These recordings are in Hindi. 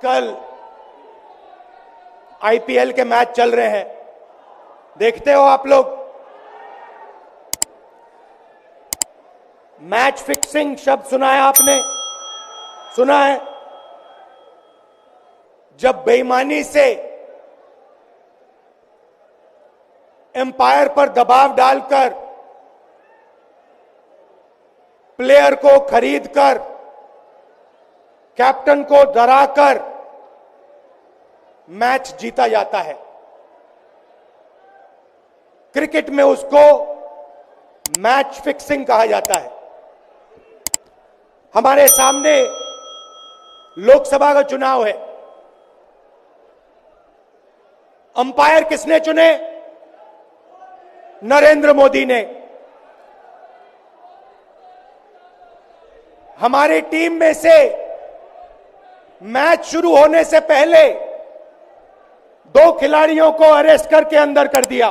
आजकल आईपीएल के मैच चल रहे हैं, देखते हो आप लोग। मैच फिक्सिंग शब्द सुना है आपने? सुना है? जब बेईमानी से एम्पायर पर दबाव डालकर प्लेयर को खरीदकर कैप्टन को डराकर मैच जीता जाता है। क्रिकेट में उसको मैच फिक्सिंग कहा जाता है। हमारे सामने लोकसभा का चुनाव है। अंपायर किसने चुने? नरेंद्र मोदी ने। हमारी टीम में से मैच शुरू होने से पहले 2 खिलाड़ियों को अरेस्ट करके अंदर कर दिया।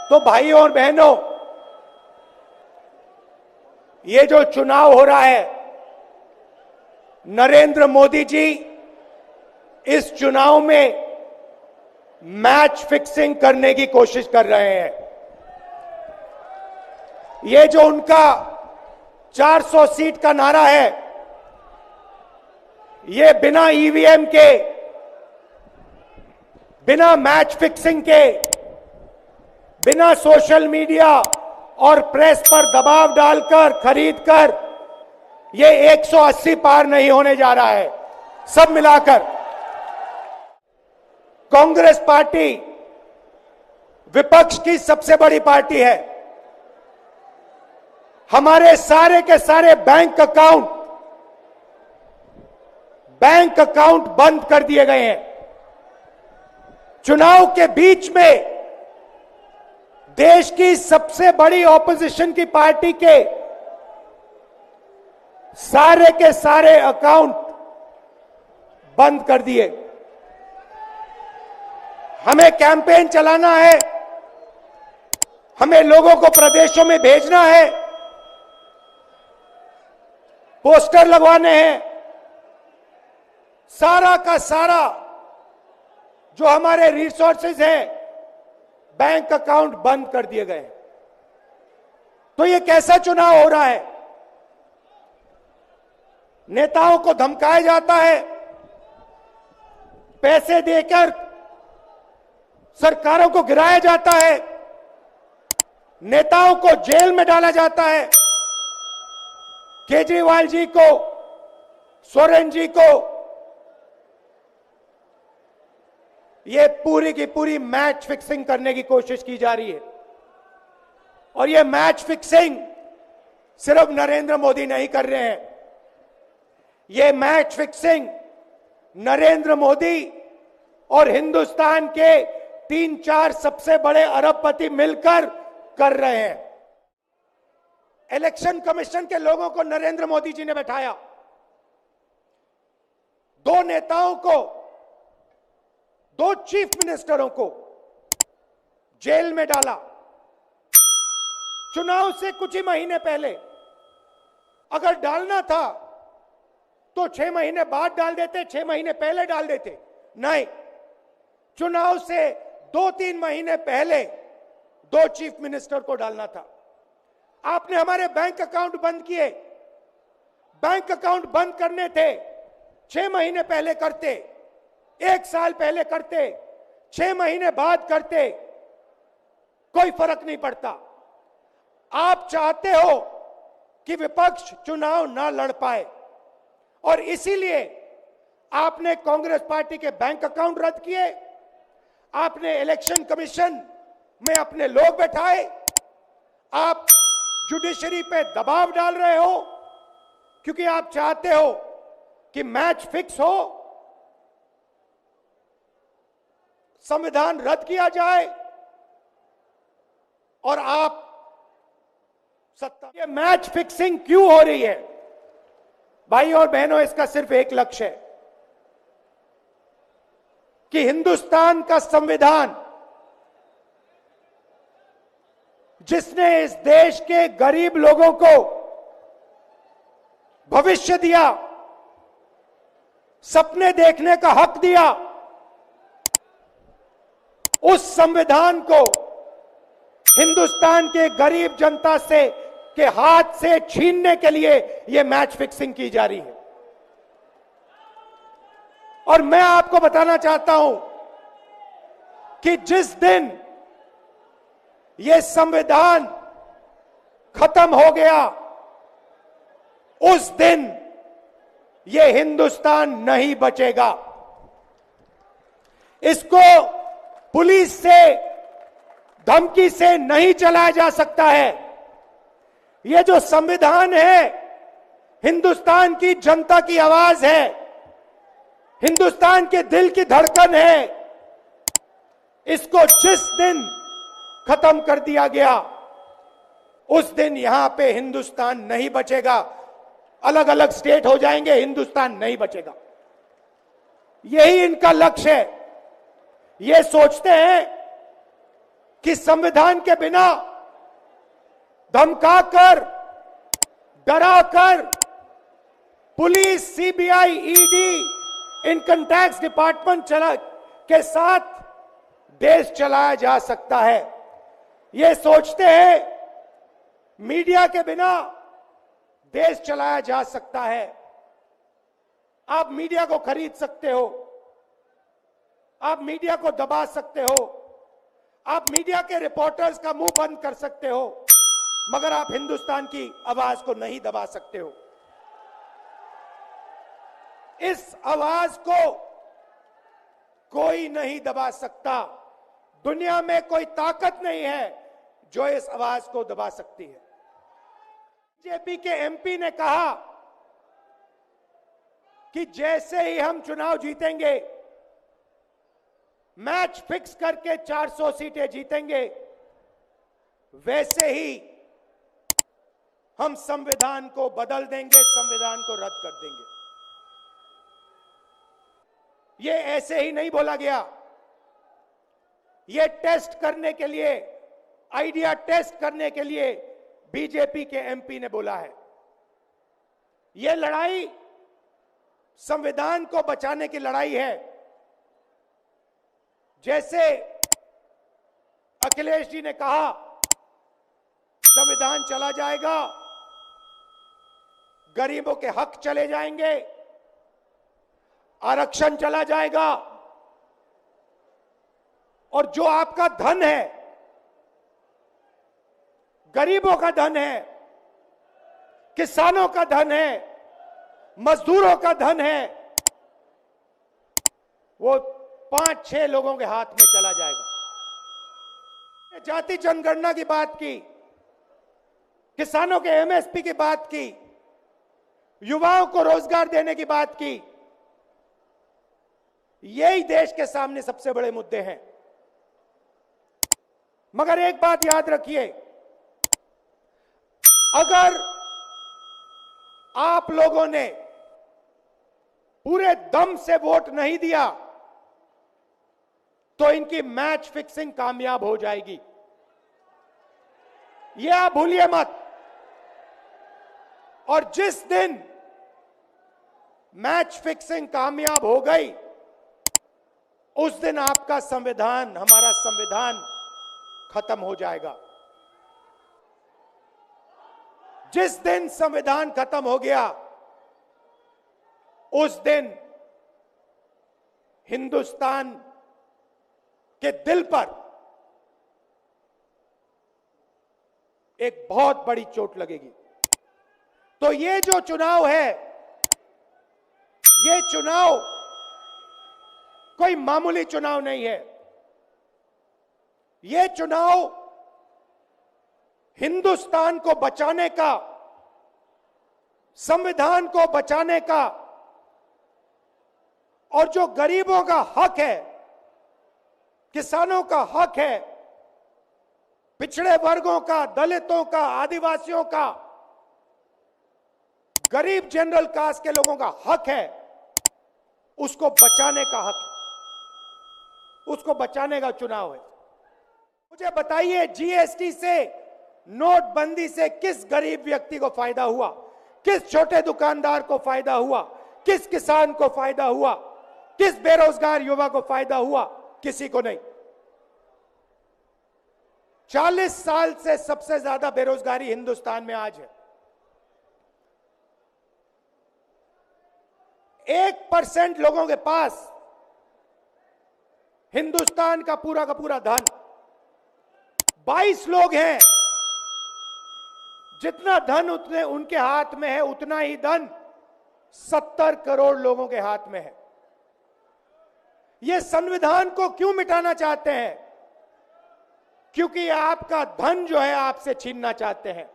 तो भाइयों और बहनों, ये जो चुनाव हो रहा है, नरेंद्र मोदी जी इस चुनाव में मैच फिक्सिंग करने की कोशिश कर रहे हैं। ये जो उनका 400 सीट का नारा है, ये बिना ईवीएम के, बिना मैच फिक्सिंग के, बिना सोशल मीडिया और प्रेस पर दबाव डालकर खरीदकर ये 180 पार नहीं होने जा रहा है। सब मिलाकर कांग्रेस पार्टी विपक्ष की सबसे बड़ी पार्टी है। हमारे सारे के सारे बैंक अकाउंट बंद कर दिए गए हैं। चुनाव के बीच में देश की सबसे बड़ी ऑपोजिशन की पार्टी के सारे अकाउंट बंद कर दिए। हमें कैंपेन चलाना है, हमें लोगों को प्रदेशों में भेजना है, पोस्टर लगवाने हैं। सारा का सारा जो हमारे रिसोर्सेज हैं, बैंक अकाउंट बंद कर दिए गए। तो ये कैसा चुनाव हो रहा है? नेताओं को धमकाया जाता है, पैसे देकर सरकारों को गिराया जाता है, नेताओं को जेल में डाला जाता है। केजरीवाल जी को, सोरेन जी को, ये पूरी की पूरी मैच फिक्सिंग करने की कोशिश की जा रही है। और ये मैच फिक्सिंग सिर्फ नरेंद्र मोदी नहीं कर रहे हैं, ये मैच फिक्सिंग नरेंद्र मोदी और हिंदुस्तान के 3-4 सबसे बड़े अरबपति मिलकर कर रहे हैं। इलेक्शन कमीशन के लोगों को नरेंद्र मोदी जी ने बैठाया, 2 नेताओं को, 2 चीफ मिनिस्टरों को जेल में डाला। चुनाव से कुछ ही महीने पहले अगर डालना था तो 6 महीने बाद डाल देते, 6 महीने पहले डाल देते। नहीं, चुनाव से 2-3 महीने पहले 2 चीफ मिनिस्टर को डालना था। आपने हमारे बैंक अकाउंट बंद किए। बैंक अकाउंट बंद करने थे, 6 महीने पहले करते, 1 साल पहले करते, 6 महीने बाद करते, कोई फर्क नहीं पड़ता। आप चाहते हो कि विपक्ष चुनाव ना लड़ पाए और इसीलिए आपने कांग्रेस पार्टी के बैंक अकाउंट रद्द किए, आपने इलेक्शन कमीशन में अपने लोग बैठाए, आप जुडिशरी पे दबाव डाल रहे हो क्योंकि आप चाहते हो कि मैच फिक्स हो, संविधान रद्द किया जाए और आप सत्ता। ये मैच फिक्सिंग क्यों हो रही है? भाई और बहनों, इसका सिर्फ एक लक्ष्य है कि हिंदुस्तान का संविधान, जिसने इस देश के गरीब लोगों को भविष्य दिया, सपने देखने का हक दिया, उस संविधान को हिंदुस्तान के गरीब जनता से के हाथ से छीनने के लिए यह मैच फिक्सिंग की जा रही है। और मैं आपको बताना चाहता हूं कि जिस दिन यह संविधान खत्म हो गया, उस दिन यह हिंदुस्तान नहीं बचेगा। इसको पुलिस से, धमकी से नहीं चलाया जा सकता है। यह जो संविधान है, हिंदुस्तान की जनता की आवाज है, हिंदुस्तान के दिल की धड़कन है। इसको जिस दिन खत्म कर दिया गया, उस दिन यहां पे हिंदुस्तान नहीं बचेगा। अलग अलग स्टेट हो जाएंगे, हिंदुस्तान नहीं बचेगा। यही इनका लक्ष्य है। ये सोचते हैं कि संविधान के बिना धमकाकर, डराकर police, CBI, ED, income tax department के साथ देश चलाया जा सकता है। ये सोचते हैं मीडिया के बिना देश चलाया जा सकता है। आप मीडिया को खरीद सकते हो, आप मीडिया को दबा सकते हो, आप मीडिया के रिपोर्टर्स का मुंह बंद कर सकते हो, मगर आप हिंदुस्तान की आवाज को नहीं दबा सकते हो। इस आवाज को कोई नहीं दबा सकता। दुनिया में कोई ताकत नहीं है जो इस आवाज को दबा सकती है। बीजेपी के एमपी ने कहा कि जैसे ही हम चुनाव जीतेंगे, मैच फिक्स करके 400 सीटें जीतेंगे, वैसे ही हम संविधान को बदल देंगे, संविधान को रद्द कर देंगे। ये ऐसे ही नहीं बोला गया। ये टेस्ट करने के लिए, आइडिया टेस्ट करने के लिए बीजेपी के एमपी ने बोला है। यह लड़ाई संविधान को बचाने की लड़ाई है। जैसे अखिलेश जी ने कहा, संविधान चला जाएगा, गरीबों के हक चले जाएंगे, आरक्षण चला जाएगा, और जो आपका धन है, गरीबों का धन है, किसानों का धन है, मजदूरों का धन है, वो 5-6 लोगों के हाथ में चला जाएगा। जाति जनगणना की बात की, किसानों के एमएसपी की बात की, युवाओं को रोजगार देने की बात की। यही देश के सामने सबसे बड़े मुद्दे हैं। मगर एक बात याद रखिए, अगर आप लोगों ने पूरे दम से वोट नहीं दिया, तो इनकी मैच फिक्सिंग कामयाब हो जाएगी। यह आप भूलिए मत। और जिस दिन मैच फिक्सिंग कामयाब हो गई, उस दिन आपका संविधान, हमारा संविधान खत्म हो जाएगा। जिस दिन संविधान खत्म हो गया, उस दिन हिंदुस्तान के दिल पर एक बहुत बड़ी चोट लगेगी। तो ये जो चुनाव है, ये चुनाव कोई मामूली चुनाव नहीं है। ये चुनाव हिंदुस्तान को बचाने का, संविधान को बचाने का, और जो गरीबों का हक है, किसानों का हक है, पिछड़े वर्गों का, दलितों का, आदिवासियों का, गरीब जनरल कास्ट के लोगों का हक है, उसको बचाने का हक है, उसको बचाने का चुनाव है। मुझे बताइए, जीएसटी से, नोटबंदी से किस गरीब व्यक्ति को फायदा हुआ? किस छोटे दुकानदार को फायदा हुआ, किस किसान को फायदा हुआ, किस बेरोजगार युवा को फायदा हुआ? किसी को नहीं। 40 साल से सबसे ज्यादा बेरोजगारी हिंदुस्तान में आज है। 1% लोगों के पास हिंदुस्तान का पूरा धन, 22 लोग हैं, जितना धन उतने उनके हाथ में है, उतना ही धन 70 करोड़ लोगों के हाथ में है। ये संविधान को क्यों मिटाना चाहते हैं? क्योंकि आपका धन जो है आपसे छीनना चाहते हैं।